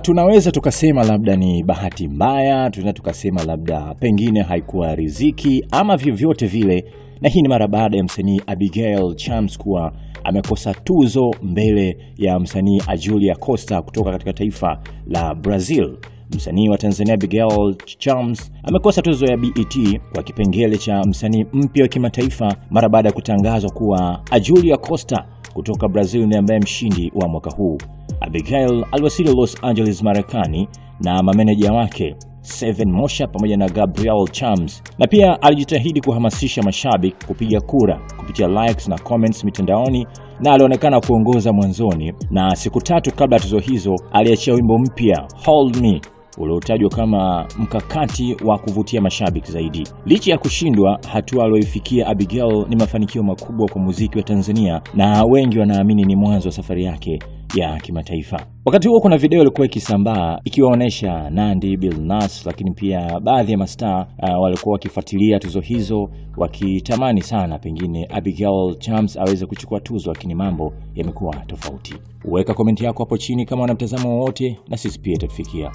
Tunaweza tukasema labda ni bahati mbaya, tunaweza tukasema labda pengine haikuwa riziki ama vyovyote vile, na hii ni mara baada ya msanii Abigail Chams kuwa amekosa tuzo mbele ya msanii Julia Costa kutoka katika taifa la Brazil. Msanii wa Tanzania Abigail Chams amekosa tuzo ya BET kwa kipengele cha msanii mpya wa kimataifa mara baada ya kutangazwa kuwa Julia Costa kutoka Brazil ni ambaye mshindi wa mwaka huu. Abigail aliwasili Los Angeles, Marekani na mameneja wake Seven Mosha pamoja na Gabriel Chams, na pia alijitahidi kuhamasisha mashabiki kupiga kura kupitia likes na comments mitandaoni, na alionekana kuongoza mwanzoni, na siku 3 kabla tuzo hizo aliachia wimbo mpya Hold Me uliotajwa kama mkakati wa kuvutia mashabiki zaidi. Licha ya kushindwa, hatua aliyoifikia Abigail ni mafanikio makubwa kwa muziki wa Tanzania, na wengi wanaamini ni mwanzo wa safari yake ya kimataifa. Wakati huo kuna video ilikuwa ikisambaa ikiwaonesha Nandy, Billnass, lakini pia baadhi ya mastaa walikuwa wakifuatilia tuzo hizo wakitamani sana pengine Abigail Chams aweze kuchukua tuzo, lakini mambo yamekuwa tofauti. Weka komenti yako hapo chini kama una mtazamo wowote, na sisi pia tutafikia.